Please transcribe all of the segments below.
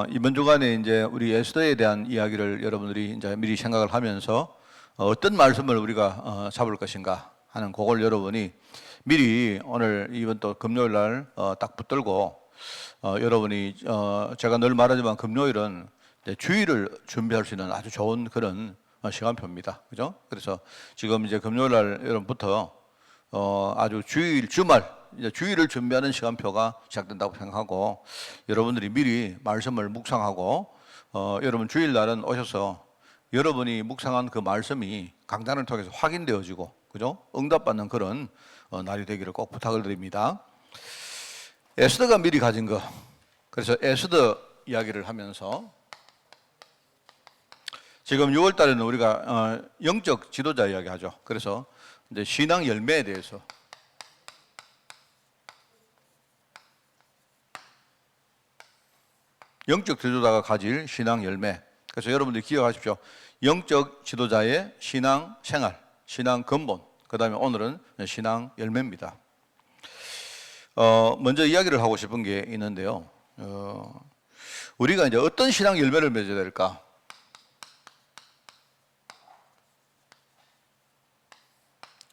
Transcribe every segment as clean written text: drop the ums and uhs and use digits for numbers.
이번 주간에 이제 우리 에스더에 대한 이야기를 여러분들이 이제 미리 생각을 하면서 어떤 말씀을 우리가 잡을 것인가 하는 그걸 여러분이 미리 오늘 이번 또 금요일 날 딱 붙들고 여러분이 제가 늘 말하지만 금요일은 주일을 준비할 수 있는 아주 좋은 그런 시간표입니다. 그죠? 그래서 지금 이제 금요일 날 여러분부터 아주 주일, 주말, 이제 주일을 준비하는 시간표가 시작된다고 생각하고 여러분들이 미리 말씀을 묵상하고 여러분 주일 날은 오셔서 여러분이 묵상한 그 말씀이 강단을 통해서 확인되어지고 그죠? 응답받는 그런 날이 되기를 꼭 부탁을 드립니다. 에스더가 미리 가진 거. 그래서 에스더 이야기를 하면서 지금 6월 달에는 우리가 영적 지도자 이야기 하죠. 그래서 이제 신앙 열매에 대해서 영적 지도자가 가질 신앙 열매. 그래서 여러분들이 기억하십시오. 영적 지도자의 신앙 생활, 신앙 근본. 그 다음에 오늘은 신앙 열매입니다. 먼저 이야기를 하고 싶은 게 있는데요. 우리가 이제 어떤 신앙 열매를 맺어야 될까?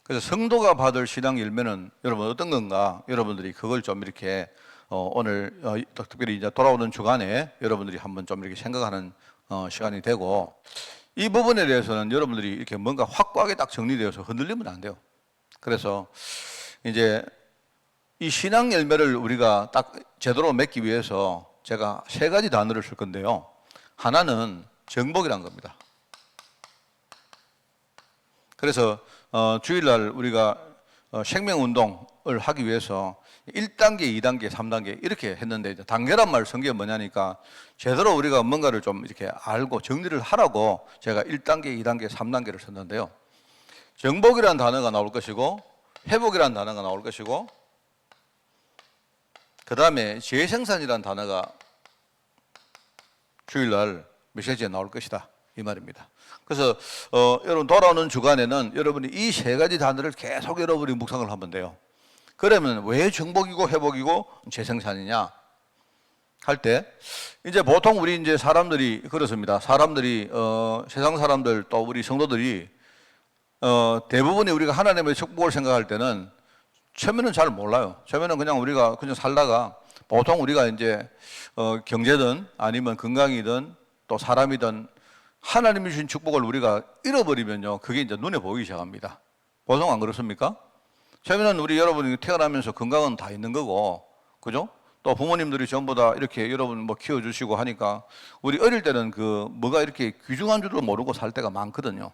그래서 성도가 받을 신앙 열매는 여러분 어떤 건가? 여러분들이 그걸 좀 이렇게 오늘 특별히 이제 돌아오는 주간에 여러분들이 한번 좀 이렇게 생각하는 시간이 되고 이 부분에 대해서는 여러분들이 이렇게 뭔가 확고하게 딱 정리되어서 흔들리면 안 돼요. 그래서 이제 이 신앙 열매를 우리가 딱 제대로 맺기 위해서 제가 세 가지 단어를 쓸 건데요. 하나는 정복이란 겁니다. 그래서 주일날 우리가 생명운동을 하기 위해서 1단계, 2단계, 3단계 이렇게 했는데 단계란 말 성경에 뭐냐니까 제대로 우리가 뭔가를 좀 이렇게 알고 정리를 하라고 제가 1단계, 2단계, 3단계를 썼는데요. 정복이라는 단어가 나올 것이고 회복이라는 단어가 나올 것이고 그 다음에 재생산이라는 단어가 주일날 메시지에 나올 것이다 이 말입니다. 그래서 여러분 돌아오는 주간에는 여러분이 이 세 가지 단어를 계속 여러분이 묵상을 하면 돼요. 그러면 왜 정복이고 회복이고 재생산이냐 할 때 이제 보통 우리 이제 사람들이 그렇습니다. 사람들이 세상 사람들 또 우리 성도들이 대부분이 우리가 하나님의 축복을 생각할 때는 처음에는 잘 몰라요. 처음에는 그냥 우리가 그냥 살다가 보통 우리가 이제 경제든 아니면 건강이든 또 사람이든 하나님이 주신 축복을 우리가 잃어버리면요, 그게 이제 눈에 보이기 시작합니다. 보통 안 그렇습니까? 처음에는 우리 여러분이 태어나면서 건강은 다 있는 거고, 그죠? 또 부모님들이 전부 다 이렇게 여러분 뭐 키워주시고 하니까 우리 어릴 때는 그 뭐가 이렇게 귀중한 줄도 모르고 살 때가 많거든요.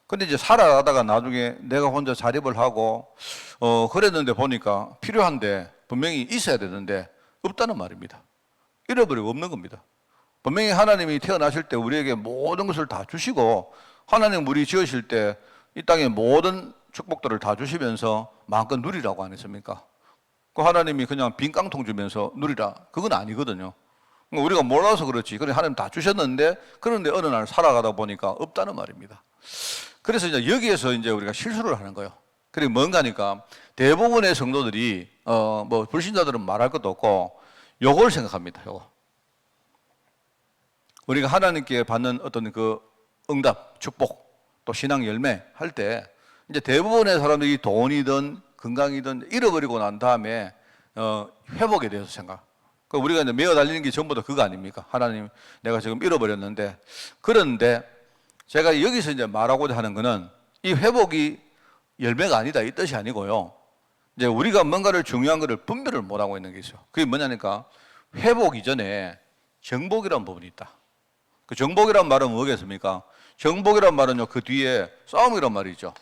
근데 이제 살아가다가 나중에 내가 혼자 자립을 하고 그랬는데 보니까 필요한데 분명히 있어야 되는데 없다는 말입니다. 잃어버리고 없는 겁니다. 분명히 하나님이 태어나실 때 우리에게 모든 것을 다 주시고 하나님 우리 지으실 때 이 땅의 모든 축복들을 다 주시면서 마음껏 누리라고 안 했습니까? 그 하나님이 그냥 빈 깡통 주면서 누리라 그건 아니거든요. 우리가 몰라서 그렇지. 그래 하나님 다 주셨는데 그런데 어느 날 살아가다 보니까 없다는 말입니다. 그래서 이제 여기에서 이제 우리가 실수를 하는 거예요. 그게 뭔가니까 대부분의 성도들이 뭐 불신자들은 말할 것도 없고 요걸 생각합니다. 요거. 우리가 하나님께 받는 어떤 그 응답, 축복, 또 신앙 열매 할 때 이제 대부분의 사람들이 돈이든 건강이든 잃어버리고 난 다음에 회복에 대해서 생각. 우리가 이제 매어 달리는 게 전부 다 그거 아닙니까? 하나님, 내가 지금 잃어버렸는데 그런데 제가 여기서 이제 말하고자 하는 거는 이 회복이 열매가 아니다 이 뜻이 아니고요. 이제 우리가 뭔가를 중요한 거를 분별을 못 하고 있는 게 있어요. 그게 뭐냐니까 회복 이전에 정복이라는 부분이 있다. 그 정복이란 말은 뭐겠습니까? 정복이란 말은요, 그 뒤에 싸움이란 말이 있죠.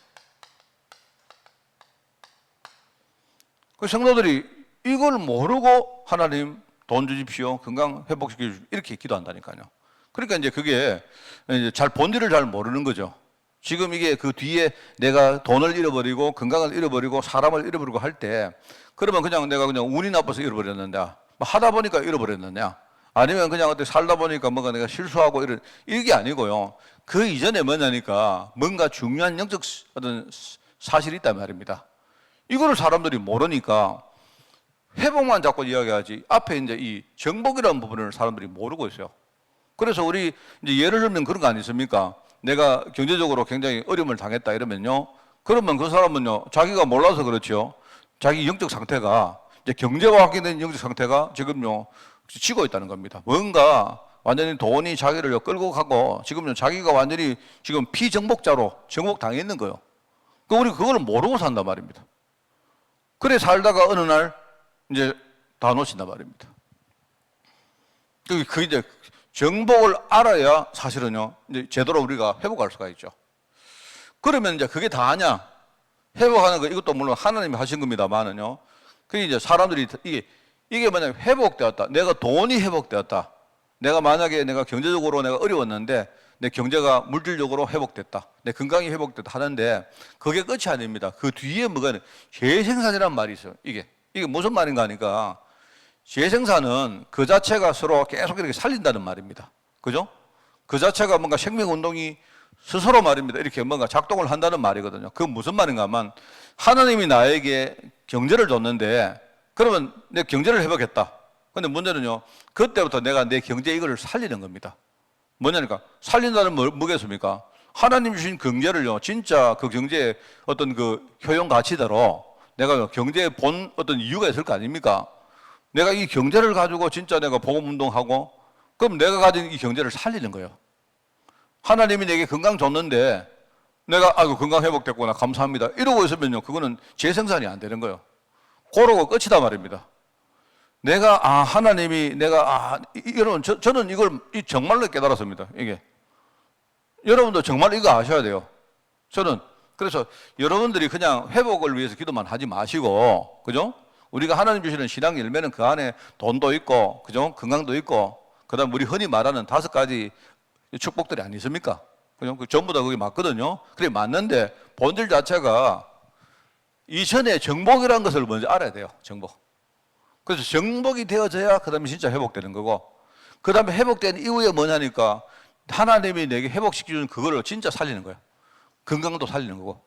그 성도들이 이걸 모르고 하나님 돈 주십시오, 건강 회복시켜 주십시오, 이렇게 기도한다니까요. 그러니까 이제 그게 이제 잘 본질을 잘 모르는 거죠. 지금 이게 그 뒤에 내가 돈을 잃어버리고 건강을 잃어버리고 사람을 잃어버리고 할 때 그러면 그냥 내가 그냥 운이 나빠서 잃어버렸는데 하다 보니까 잃어버렸느냐? 아니면 그냥 어떻게 살다 보니까 뭔가 내가 실수하고 이게 아니고요. 그 이전에 뭐냐니까 뭔가 중요한 영적 어떤 사실이 있단 말입니다. 이거를 사람들이 모르니까 회복만 자꾸 이야기하지 앞에 이제 이 정복이라는 부분을 사람들이 모르고 있어요. 그래서 우리 이제 예를 들면 그런 거 아니십니까? 내가 경제적으로 굉장히 어려움을 당했다 이러면요. 그러면 그 사람은요, 자기가 몰라서 그렇죠. 자기 영적 상태가 이제 경제와 관계된 영적 상태가 지금요 지고 있다는 겁니다. 뭔가 완전히 돈이 자기를 끌고 가고 지금요 자기가 완전히 지금 피정복자로 정복 당했는 거예요. 그 우리 그걸 모르고 산단 말입니다. 그래 살다가 어느 날 이제 다 놓친단 말입니다. 그 이제 정복을 알아야 사실은요 이제 제대로 우리가 회복할 수가 있죠. 그러면 이제 그게 다냐? 회복하는 거 이것도 물론 하나님이 하신 겁니다만은요. 그게 이제 사람들이 이게 만약 회복되었다. 내가 돈이 회복되었다. 내가 만약에 내가 경제적으로 내가 어려웠는데 내 경제가 물질적으로 회복됐다. 내 건강이 회복됐다 하는데 그게 끝이 아닙니다. 그 뒤에 뭐가 있는 재생산이라는 말이 있어요. 이게 무슨 말인가 하니까 재생산은 그 자체가 서로 계속 이렇게 살린다는 말입니다. 그죠? 그 자체가 뭔가 생명운동이 스스로 말입니다. 이렇게 뭔가 작동을 한다는 말이거든요. 그건 무슨 말인가 하면 하나님이 나에게 경제를 줬는데 그러면 내 경제를 회복했다. 근데 문제는요, 그때부터 내가 내 경제 이거를 살리는 겁니다. 뭐냐니까 살린다는 뭐겠습니까? 하나님 주신 경제를요, 진짜 그 경제의 어떤 그 효용 가치대로 내가 경제에 본 어떤 이유가 있을 거 아닙니까? 내가 이 경제를 가지고 진짜 내가 복음 운동하고 그럼 내가 가진 이 경제를 살리는 거예요. 하나님이 내게 건강 줬는데 내가 아이고 건강 회복됐구나 감사합니다 이러고 있으면요 그거는 재생산이 안 되는 거예요. 그러고 끝이다 말입니다. 내가 하나님이 내가 여러분 저는 이걸 정말로 깨달았습니다. 이게 여러분도 정말 이거 아셔야 돼요. 저는 그래서 여러분들이 그냥 회복을 위해서 기도만 하지 마시고 그죠? 우리가 하나님 주시는 신앙 열매는 그 안에 돈도 있고 그죠? 건강도 있고 그다음 우리 흔히 말하는 5가지 축복들이 아니십니까? 그죠? 전부 다 그게 맞거든요. 그래 맞는데 본질 자체가 이전에 정복이라는 것을 먼저 알아야 돼요. 정복. 그래서 정복이 되어져야 그 다음에 진짜 회복되는 거고 그 다음에 회복된 이후에 뭐냐니까 하나님이 내게 회복시켜주는 그거를 진짜 살리는 거예요. 건강도 살리는 거고.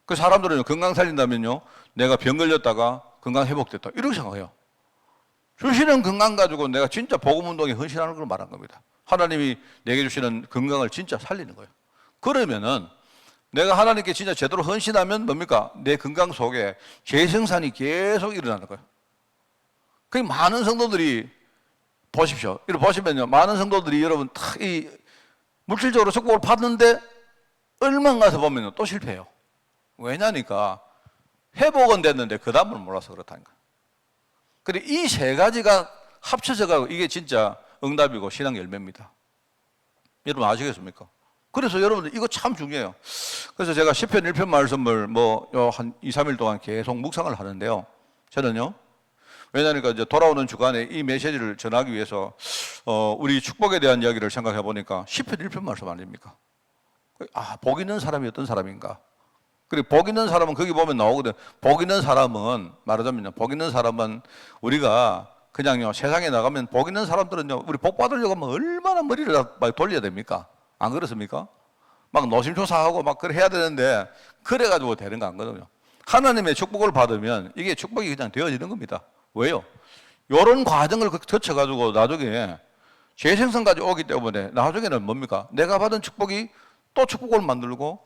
그 사람들은 건강 살린다면요 내가 병 걸렸다가 건강 회복됐다 이렇게 생각해요. 주시는 건강 가지고 내가 진짜 복음운동에 헌신하는 걸 말한 겁니다. 하나님이 내게 주시는 건강을 진짜 살리는 거예요. 그러면은 내가 하나님께 진짜 제대로 헌신하면 뭡니까? 내 건강 속에 재생산이 계속 일어나는 거예요. 그 많은 성도들이 보십시오. 이렇게 보시면요. 많은 성도들이 여러분 다 이 물질적으로 축복을 받는데 얼마 가서 보면 또 실패해요. 왜냐니까 회복은 됐는데 그 다음을 몰라서 그렇다니까. 그리고 이 3가지가 합쳐져가지고 이게 진짜 응답이고 신앙 열매입니다. 여러분 아시겠습니까? 그래서 여러분들 이거 참 중요해요. 그래서 제가 시편 1편 말씀을 한 2, 3일 동안 계속 묵상을 하는데요. 저는요. 왜냐하니까 이제 돌아오는 주간에 이 메시지를 전하기 위해서 우리 축복에 대한 이야기를 생각해 보니까 시편 1편 말씀 아닙니까? 복 있는 사람이 어떤 사람인가? 그리고 복 있는 사람은 거기 보면 나오거든. 복 있는 사람은 말하자면요. 복 있는 사람은 우리가 그냥요 세상에 나가면 복 있는 사람들은요 우리 복 받으려고 하면 얼마나 머리를 막 돌려야 됩니까? 안 그렇습니까? 막 노심초사하고 막 그래 해야 되는데 그래가지고 되는 거 아니거든요. 하나님의 축복을 받으면 이게 축복이 그냥 되어지는 겁니다. 왜요? 이런 과정을 거쳐가지고 나중에 재생성까지 오기 때문에 나중에는 뭡니까? 내가 받은 축복이 또 축복을 만들고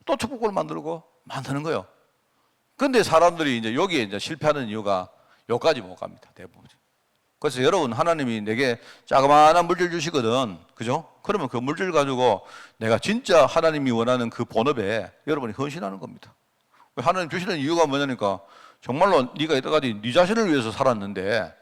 또 축복을 만들고 만드는 거예요. 근데 사람들이 이제 여기에 이제 실패하는 이유가 여기까지 못 갑니다. 대부분. 그래서 여러분 하나님이 내게 자그마한 물질 주시거든. 그죠? 그러면 그 물질 가지고 내가 진짜 하나님이 원하는 그 본업에 여러분이 헌신하는 겁니다. 하나님 주시는 이유가 뭐냐니까 정말로 네가 이때까지 네 자신을 위해서 살았는데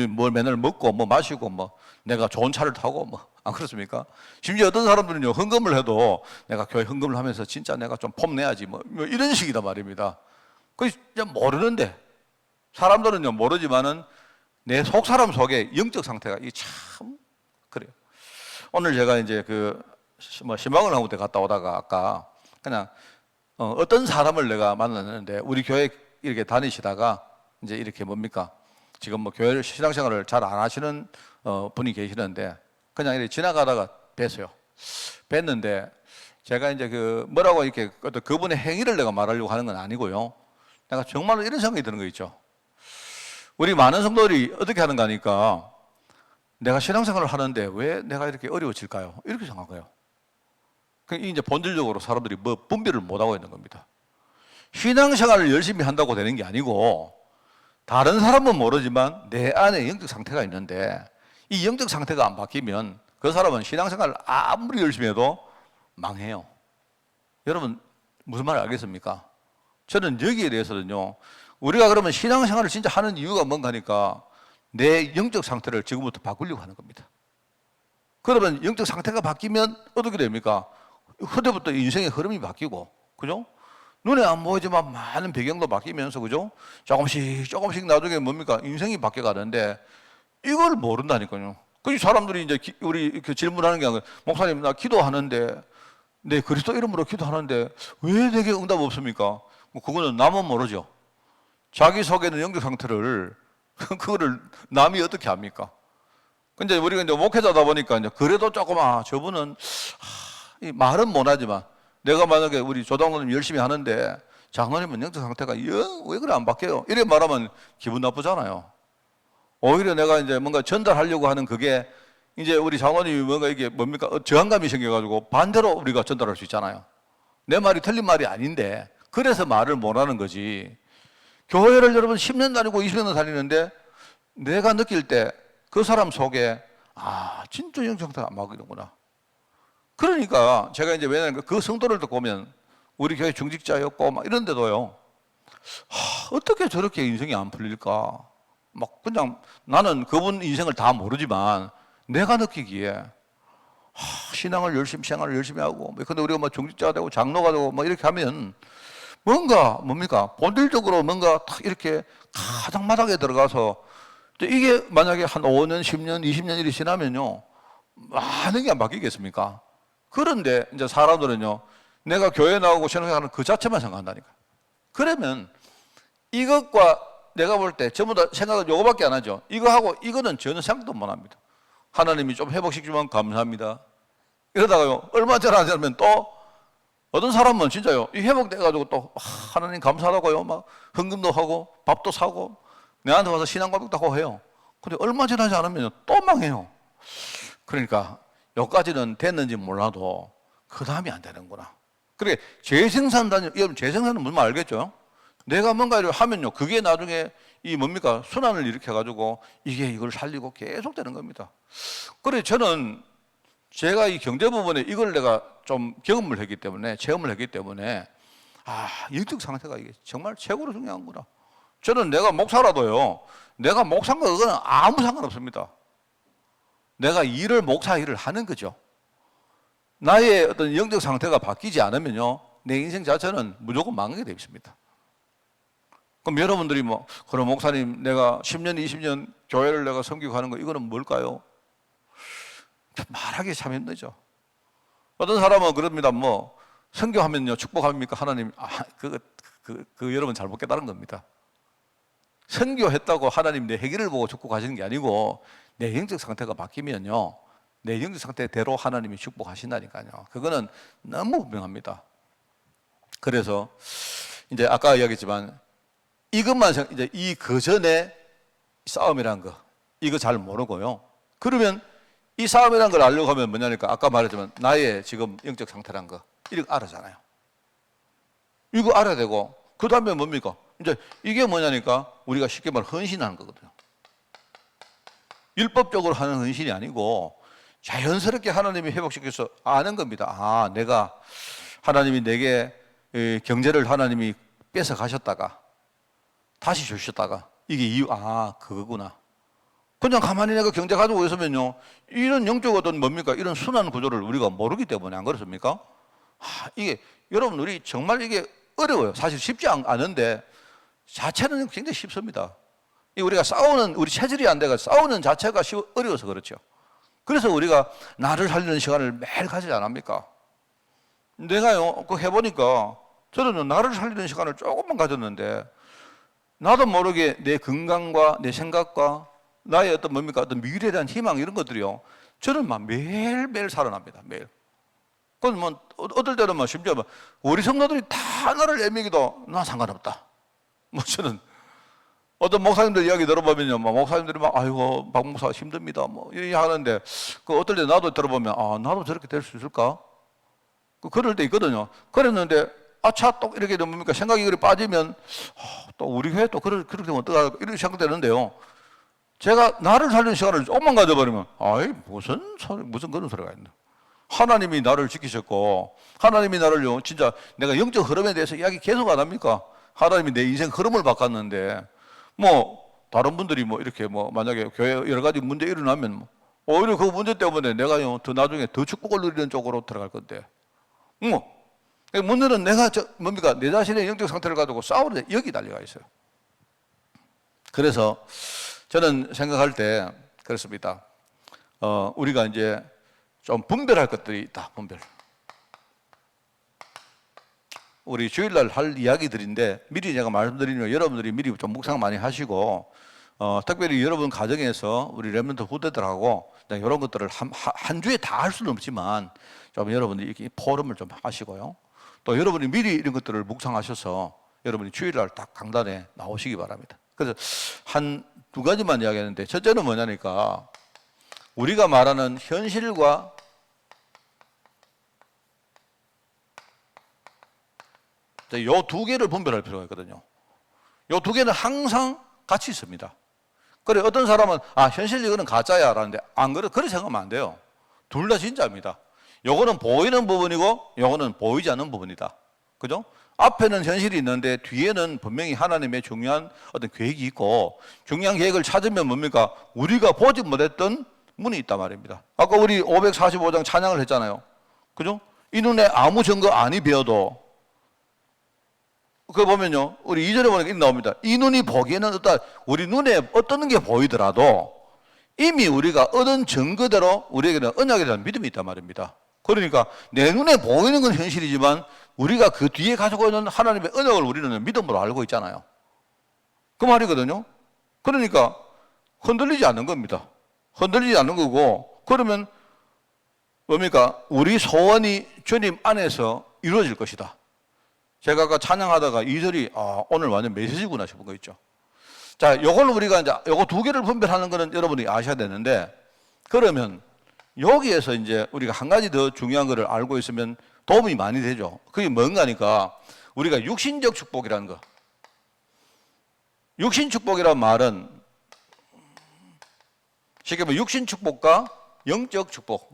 뭘 맨날 먹고 뭐 마시고 뭐 내가 좋은 차를 타고 뭐 안 그렇습니까? 심지어 어떤 사람들은요 헌금을 해도 내가 교회 헌금을 하면서 진짜 내가 좀 폼내야지 뭐 이런 식이다 말입니다. 그 그냥 모르는데 사람들은요 모르지만은 내 속사람 속에 영적 상태가 이게 참 그래요. 오늘 제가 이제 신방을 한 군데 갔다 오다가 아까 그냥 어떤 사람을 내가 만났는데 우리 교회 이렇게 다니시다가 이제 이렇게 뭡니까? 지금 뭐 교회 신앙생활을 잘 안 하시는 분이 계시는데 그냥 이렇게 지나가다가 뵀어요. 뵀는데 제가 이제 뭐라고 이렇게 그분의 행위를 내가 말하려고 하는 건 아니고요. 내가 정말로 이런 생각이 드는 거 있죠. 우리 많은 성도들이 어떻게 하는가 하니까 내가 신앙생활을 하는데 왜 내가 이렇게 어려워질까요? 이렇게 생각해요. 이제 본질적으로 사람들이 분별을 못하고 있는 겁니다. 신앙생활을 열심히 한다고 되는 게 아니고 다른 사람은 모르지만 내 안에 영적 상태가 있는데 이 영적 상태가 안 바뀌면 그 사람은 신앙생활을 아무리 열심히 해도 망해요. 여러분 무슨 말 알겠습니까? 저는 여기에 대해서는요, 우리가 그러면 신앙생활을 진짜 하는 이유가 뭔가 하니까 내 영적 상태를 지금부터 바꾸려고 하는 겁니다. 그러면 영적 상태가 바뀌면 어떻게 됩니까? 그때부터 인생의 흐름이 바뀌고, 그죠? 눈에 안 보이지만 많은 배경도 바뀌면서, 그죠? 조금씩 나중에 뭡니까? 인생이 바뀌어 가는데, 이걸 모른다니까요. 그래서 사람들이 이제 우리 이렇게 질문하는 게 아니라, 목사님, 나 기도하는데, 네, 그리스도 이름으로 기도하는데, 왜 내게 응답 없습니까? 뭐 그거는 남은 모르죠. 자기 속에 있는 영적 상태를, 그거를 남이 어떻게 합니까? 근데 우리가 이제 목회자다 보니까 이제 그래도 조금, 저분은, 말은 못하지만, 내가 만약에 우리 조장로님 열심히 하는데, 장로님은 영적 상태가 왜 그래 안 바뀌어요? 이래 말하면 기분 나쁘잖아요. 오히려 내가 이제 뭔가 전달하려고 하는 그게 이제 우리 장로님이 뭔가 이게 뭡니까? 저항감이 생겨가지고 반대로 우리가 전달할 수 있잖아요. 내 말이 틀린 말이 아닌데, 그래서 말을 못하는 거지. 교회를 여러분 10년 다니고 20년 다니는데 내가 느낄 때 그 사람 속에 진짜 영적 상태가 안 바뀌는구나. 그러니까 제가 이제 왜냐면 그 성도를 듣고 보면 우리 교회 중직자였고 막 이런데도요, 어떻게 저렇게 인생이 안 풀릴까? 막 그냥 나는 그분 인생을 다 모르지만 내가 느끼기에 신앙을 열심히 생활을 열심히 하고, 근데 우리가 뭐 중직자가 되고 장로가 되고 뭐 이렇게 하면 뭡니까? 본질적으로 뭔가 탁 이렇게 가장마당에 들어가서 이게 만약에 한 5년, 10년, 20년 일이 지나면요, 많은 게 안 바뀌겠습니까? 그런데 이제 사람들은요, 내가 교회 나오고 신앙생활하는 그 자체만 생각한다니까. 그러면 이것과 내가 볼 때 전부 다 생각은 요거밖에 안 하죠. 이거하고 이거는 전혀 생각도 못 합니다. 하나님이 좀 회복시키면 감사합니다. 이러다가요, 얼마 전에 하면 또 어떤 사람은 진짜요, 이 회복돼가지고 또 하나님 감사하다고요, 막 헌금도 하고 밥도 사고 내한테 와서 신앙 고백도 하고 해요. 근데 얼마 지나지 않으면 또 망해요. 그러니까 여기까지는 됐는지 몰라도 그 다음이 안 되는구나. 그래, 재생산단위, 여러분 재생산은 무슨 말 알겠죠? 내가 뭔가를 하면요, 그게 나중에 이 뭡니까? 순환을 일으켜가지고 이게 이걸 살리고 계속 되는 겁니다. 그래, 저는 제가 이 경제 부분에 이걸 내가 좀 경험을 했기 때문에, 체험을 했기 때문에, 영적 상태가 이게 정말 최고로 중요한구나. 저는 내가 목사라도요, 내가 목사인가 그거는 아무 상관없습니다. 내가 목사 일을 하는 거죠. 나의 어떤 영적 상태가 바뀌지 않으면요, 내 인생 자체는 무조건 망하게 되어 있습니다. 그럼 여러분들이 그럼 목사님, 내가 10년, 20년 교회를 내가 섬기고 하는 거, 이거는 뭘까요? 말하기 참 힘들죠. 어떤 사람은 그럽니다. 선교하면요, 축복합니까? 하나님, 그 여러분 잘못 깨달은 겁니다. 선교했다고 하나님 내 행위를 보고 축복하시는 게 아니고, 내 영적 상태가 바뀌면요, 내 영적 상태대로 하나님이 축복하신다니까요. 그거는 너무 분명합니다. 그래서 이제 아까 이야기했지만 이것만 이제 그 전에 싸움이라는 거, 이거 잘 모르고요. 그러면 이 싸움이라는 걸 알려고 하면 뭐냐니까, 아까 말했지만 나의 지금 영적 상태라는 거, 이거 알아잖아요. 이거 알아야 되고, 그 다음에 뭡니까? 이제 이게 뭐냐니까, 우리가 쉽게 말해 헌신하는 거거든요. 율법적으로 하는 헌신이 아니고 자연스럽게 하나님이 회복시켜서 아는 겁니다. 내가 하나님이 내게 경제를 하나님이 뺏어 가셨다가 다시 주셨다가 이게 이유, 그거구나. 그냥 가만히 내가 경제 가지고 있으면요, 이런 영적 어떤 뭡니까? 이런 순환 구조를 우리가 모르기 때문에, 안 그렇습니까? 이게 여러분, 우리 정말 이게 어려워요. 사실 쉽지 않은데 자체는 굉장히 쉽습니다. 우리가 우리 체질이 안 돼가 싸우는 자체가 어려워서 그렇죠. 그래서 우리가 나를 살리는 시간을 매일 가지지 않습니까? 내가요, 그거 해보니까 저는 나를 살리는 시간을 조금만 가졌는데, 나도 모르게 내 건강과 내 생각과 나의 어떤 어떤 미래에 대한 희망, 이런 것들이요, 저는 매일매일 살아납니다. 매일. 그건 어떨 때는 심지어 우리 성도들이 다 나를 애미기도 나 상관없다. 저는 어떤 목사님들 이야기 들어보면요, 목사님들이 아이고, 박 목사 힘듭니다. 이 하는데, 어떨 때 나도 들어보면, 나도 저렇게 될 수 있을까? 그럴 때 있거든요. 그랬는데, 또 이렇게 뭡니까? 생각이 그렇게 빠지면, 또 우리 교회 또 그렇게 되면 어떡할까? 이렇게 생각되는데요. 제가 나를 살리는 시간을 조금만 가져버리면, 무슨 그런 소리가 있나. 하나님이 나를 지키셨고, 하나님이 나를요, 진짜 내가 영적 흐름에 대해서 이야기 계속 안 합니까? 하나님이 내 인생 흐름을 바꿨는데, 다른 분들이 이렇게 만약에 교회 여러 가지 문제 일어나면, 오히려 그 문제 때문에 내가요, 더 나중에 더 축복을 누리는 쪽으로 들어갈 건데. 문제는 내가 내 자신의 영적 상태를 가지고 싸우는데 여기 달려가 있어요. 그래서 저는 생각할 때 그렇습니다. 우리가 이제 좀 분별할 것들이 있다. 분별. 우리 주일날 할 이야기들인데 미리 제가 말씀드리면 여러분들이 미리 좀 묵상 많이 하시고 특별히 여러분 가정에서 우리 렘넌트 후대들하고 이런 것들을 한 주에 다 할 수는 없지만 좀 여러분들이 이렇게 포럼을 좀 하시고요. 또 여러분이 미리 이런 것들을 묵상하셔서 여러분이 주일날 딱 강단에 나오시기 바랍니다. 그래서 한 두 가지만 이야기하는데 첫째는 뭐냐니까 우리가 말하는 현실과 요 두 개를 분별할 필요가 있거든요. 요 두 개는 항상 같이 있습니다. 그래 어떤 사람은 현실 이거는 가짜야 라는데 안 그렇게 생각하면 안 돼요. 둘 다 진짜입니다. 요거는 보이는 부분이고 요거는 보이지 않는 부분이다. 그죠? 앞에는 현실이 있는데 뒤에는 분명히 하나님의 중요한 어떤 계획이 있고 중요한 계획을 찾으면 뭡니까? 우리가 보지 못했던 문이 있단 말입니다. 아까 우리 545장 찬양을 했잖아요. 그죠? 이 눈에 아무 증거 아니 배워도 그거 보면요. 우리 2절에 보니까 나옵니다. 이 눈이 보기에는 우리 눈에 어떤 게 보이더라도 이미 우리가 얻은 증거대로 우리에게는 언약에 대한 믿음이 있단 말입니다. 그러니까 내 눈에 보이는 건 현실이지만 우리가 그 뒤에 가지고 있는 하나님의 언약을 우리는 믿음으로 알고 있잖아요. 그 말이거든요. 그러니까 흔들리지 않는 겁니다. 흔들리지 않는 거고 그러면 뭡니까? 우리 소원이 주님 안에서 이루어질 것이다. 제가 아까 찬양하다가 2절이 오늘 완전 메시지구나 싶은 거 있죠. 자, 요걸 우리가 이제 요거 두 개를 분별하는 거는 여러분이 아셔야 되는데 그러면 여기에서 이제 우리가 한 가지 더 중요한 거를 알고 있으면 도움이 많이 되죠. 그게 뭔가니까 우리가 육신적 축복이라는 거. 육신 축복이라는 말은 쉽게 말하면 육신 축복과 영적 축복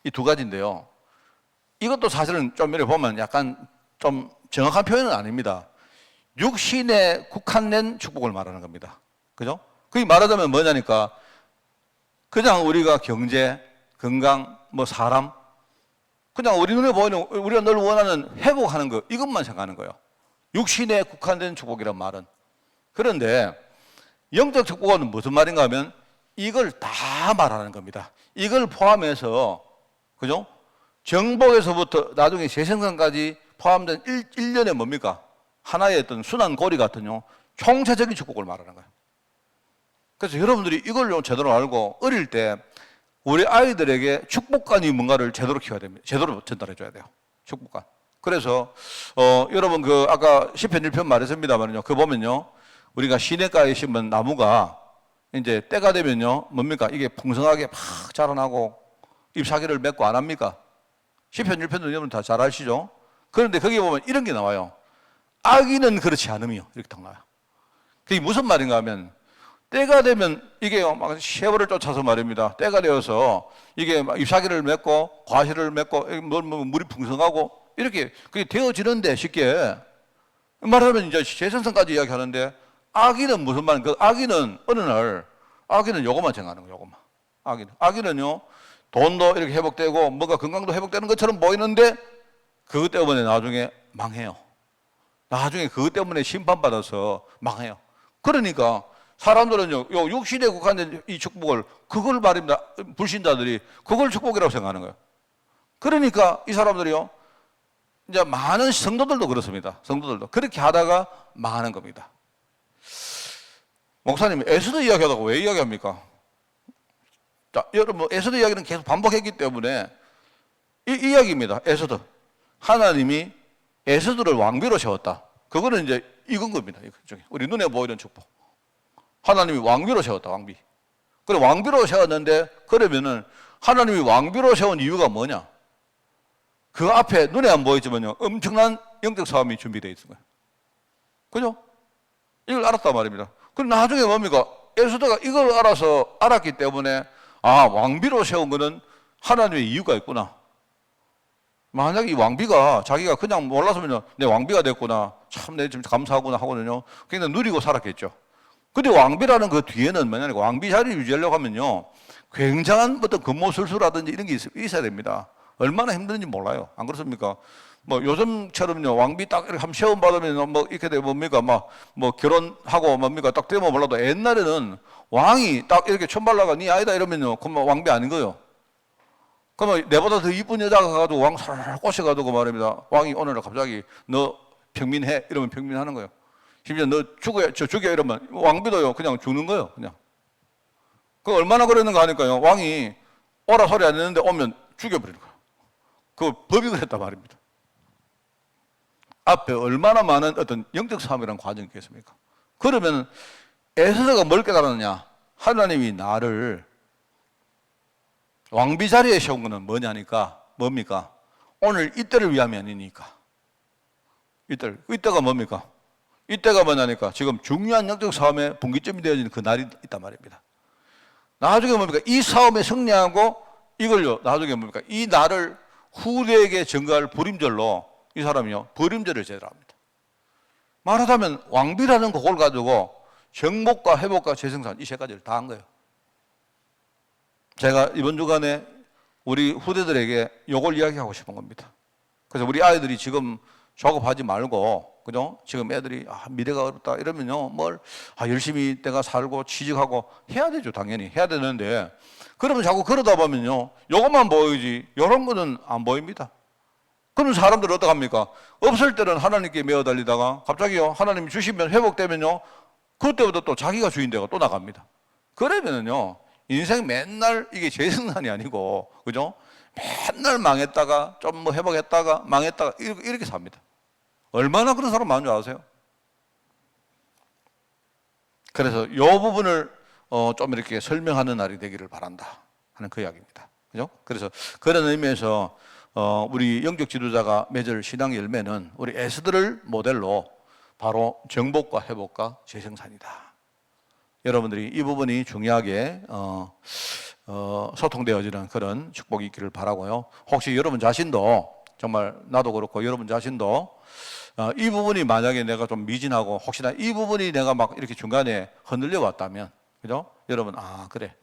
이 두 가지인데요. 이것도 사실은 좀 이렇게 보면 약간 좀 정확한 표현은 아닙니다. 육신에 국한된 축복을 말하는 겁니다. 그죠? 그게 말하자면 뭐냐니까 그냥 우리가 경제, 건강, 사람 그냥 우리 눈에 보이는 우리가 늘 원하는 회복하는 거 이것만 생각하는 거예요. 육신에 국한된 축복이란 말은. 그런데 영적 축복은 무슨 말인가 하면 이걸 다 말하는 겁니다. 이걸 포함해서 그죠? 정복에서부터 나중에 재생산까지 포함된 1년에 뭡니까? 하나의 어떤 순환 고리 같은 총체적인 축복을 말하는 거예요. 그래서 여러분들이 이걸 제대로 알고 어릴 때 우리 아이들에게 축복관이 뭔가를 제대로 키워야 됩니다. 제대로 전달해 줘야 돼요. 축복관. 그래서 여러분 아까 시편 1편 말했습니다만요. 그거 보면요. 우리가 시냇가에 심은 나무가 이제 때가 되면요. 뭡니까? 이게 풍성하게 막 자라나고 잎사귀를 맺고 안 합니까? 시편 1편도 여러분 다 잘 아시죠? 그런데 거기에 보면 이런 게 나와요. 악인은 그렇지 않으며 이렇게 딱 나와요. 그게 무슨 말인가 하면 때가 되면 이게 막 세월을 쫓아서 말입니다. 때가 되어서 이게 막 잎사귀를 맺고 과실을 맺고 물이 풍성하고 이렇게 그게 되어지는데 쉽게 말하면 이제 재생산까지 이야기하는데 악인은 무슨 말인가? 그 악인은 어느 날 악인은 요것만 생각하는 거예요. 요것만. 악인은요 돈도 이렇게 회복되고 뭔가 건강도 회복되는 것처럼 보이는데 그것 때문에 나중에 망해요. 나중에 그것 때문에 심판받아서 망해요. 그러니까 사람들은요, 요 육신에 국한된 이 축복을, 그걸 말입니다. 불신자들이 그걸 축복이라고 생각하는 거예요. 그러니까 이 사람들이요, 이제 많은 성도들도 그렇습니다. 성도들도. 그렇게 하다가 망하는 겁니다. 목사님, 에스더 이야기하다가 왜 이야기합니까? 자, 여러분, 에스더 이야기는 계속 반복했기 때문에 이 이야기입니다. 에스더. 하나님이 에스더를 왕비로 세웠다. 그거는 이제 익은 겁니다. 우리 눈에 보이는 축복. 하나님이 왕비로 세웠다, 왕비. 그래, 왕비로 세웠는데, 그러면은 하나님이 왕비로 세운 이유가 뭐냐? 그 앞에 눈에 안 보이지만요, 엄청난 영적 싸움이 준비되어 있는 거예요. 그죠? 이걸 알았단 말입니다. 그럼 나중에 뭡니까? 에스더가 이걸 알았기 때문에, 아, 왕비로 세운 거는 하나님의 이유가 있구나. 만약에 이 왕비가 자기가 그냥 몰라서면요, 내 왕비가 됐구나. 참, 내 지금 감사하구나 하거든요. 굉장히 누리고 살았겠죠. 근데 왕비라는 그 뒤에는 뭐냐면, 왕비 자리를 유지하려고 하면요, 굉장한 어떤 근모술수라든지 이런 게 있어야 됩니다. 얼마나 힘든지 몰라요. 안 그렇습니까? 뭐 요즘처럼요, 왕비 딱 이렇게 한번 시험 받으면 뭐 이렇게 되면 뭡니까? 뭐 결혼하고 뭡니까? 딱 되면 몰라도 옛날에는 왕이 딱 이렇게 천발라가 니 아이다 이러면요, 그럼 왕비 아닌 거예요. 그러면 내보다 더 이쁜 여자가 가가지고 왕 살살 꼬셔가지고 말입니다. 왕이 오늘 갑자기 너 평민해 이러면 평민하는 거예요. 심지어 너 죽여 이러면 왕비도요 그냥 죽는 거예요. 그냥. 그 얼마나 그랬는가 하니까요, 왕이 오라 소리 안 했는데 오면 죽여버리는 거예요. 그 법이 그랬단 말입니다. 앞에 얼마나 많은 어떤 영적 싸움이라는 과정이 있겠습니까? 그러면 에스더가 뭘 깨달았느냐? 하나님이 나를 왕비 자리에 세운 거는 뭐냐니까, 뭡니까? 오늘 이때를 위함이 아니니까. 이때가 뭡니까? 이때가 뭐냐니까, 지금 중요한 영적 싸움의 분기점이 되어지는 그 날이 있단 말입니다. 나중에 뭡니까? 이 싸움에 승리하고 이걸요, 나중에 뭡니까? 이 날을 후대에게 전가할 불임절로 이 사람이요, 불임절을 제대합니다. 말하자면 왕비라는 그걸 가지고 정복과 회복과 재생산 이 세 가지를 다 한 거예요. 제가 이번 주간에 우리 후대들에게 이걸 이야기하고 싶은 겁니다. 그래서 우리 아이들이 지금 조급하지 말고, 그죠? 지금 애들이 미래가 어렵다 이러면요, 열심히 내가 살고 취직하고 해야 되죠. 당연히 해야 되는데, 그러면 자꾸 그러다 보면요, 요것만 보이지 이런 거는 안 보입니다. 그럼 사람들은 어떡합니까? 없을 때는 하나님께 매어 달리다가 갑자기요, 하나님이 주시면 회복되면요, 그때부터 또 자기가 주인 되고 또 나갑니다. 그러면은요, 인생 맨날 이게 재생산이 아니고, 그죠? 맨날 망했다가 좀 뭐 회복했다가 망했다가 이렇게 삽니다. 얼마나 그런 사람 많은 줄 아세요? 그래서 이 부분을 좀 이렇게 설명하는 날이 되기를 바란다 하는 그 이야기입니다. 그죠? 그래서 그런 의미에서 우리 영적 지도자가 맺을 신앙 열매는 우리 에스더를 모델로 바로 정복과 회복과 재생산이다. 여러분들이 이 부분이 중요하게 소통되어지는 그런 축복이 있기를 바라고요. 혹시 여러분 자신도, 정말 나도 그렇고 여러분 자신도 이 부분이 만약에 내가 좀 미진하고 혹시나 이 부분이 내가 막 이렇게 중간에 흔들려 왔다면, 그죠? 여러분, 그래,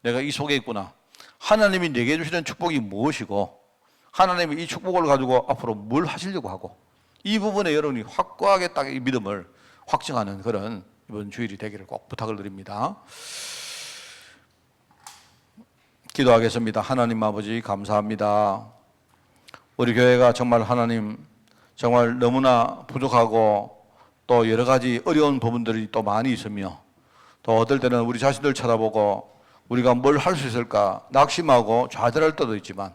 내가 이 속에 있구나. 하나님이 내게 주시는 축복이 무엇이고 하나님이 이 축복을 가지고 앞으로 뭘 하시려고 하고, 이 부분에 여러분이 확고하게 딱 이 믿음을 확증하는 그런 이번 주일이 되기를 꼭 부탁을 드립니다. 기도하겠습니다. 하나님 아버지, 감사합니다. 우리 교회가 정말 하나님, 정말 너무나 부족하고 또 여러 가지 어려운 부분들이 또 많이 있으며, 또 어떨 때는 우리 자신들 쳐다보고 우리가 뭘 할 수 있을까 낙심하고 좌절할 때도 있지만,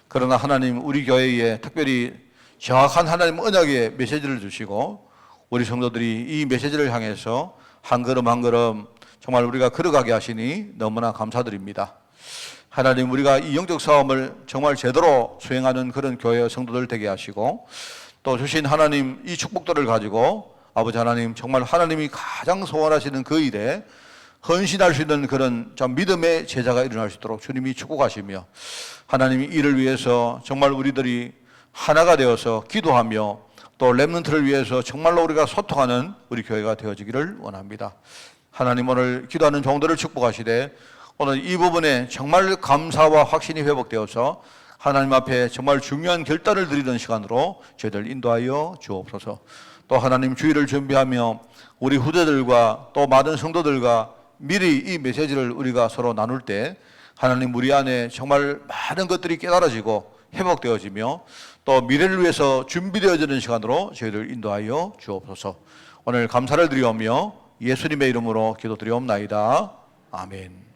그러나 하나님, 우리 교회에 특별히 정확한 하나님 언약의 메시지를 주시고 우리 성도들이 이 메시지를 향해서 한 걸음 한 걸음 정말 우리가 걸어가게 하시니 너무나 감사드립니다. 하나님, 우리가 이 영적 싸움을 정말 제대로 수행하는 그런 교회 성도들 되게 하시고, 또 주신 하나님 이 축복들을 가지고 아버지 하나님, 정말 하나님이 가장 소원하시는 그 일에 헌신할 수 있는 그런 참 믿음의 제자가 일어날 수 있도록 주님이 축복하시며, 하나님이 이를 위해서 정말 우리들이 하나가 되어서 기도하며 또 렘넌트를 위해서 정말로 우리가 소통하는 우리 교회가 되어지기를 원합니다. 하나님, 오늘 기도하는 종들을 축복하시되 오늘 이 부분에 정말 감사와 확신이 회복되어서 하나님 앞에 정말 중요한 결단을 드리는 시간으로 저희들 인도하여 주옵소서. 또 하나님, 주일을 준비하며 우리 후대들과 또 많은 성도들과 미리 이 메시지를 우리가 서로 나눌 때 하나님, 우리 안에 정말 많은 것들이 깨달아지고 회복되어지며 또 미래를 위해서 준비되어지는 시간으로 저희를 인도하여 주옵소서. 오늘 감사를 드리오며 예수님의 이름으로 기도드리옵나이다. 아멘.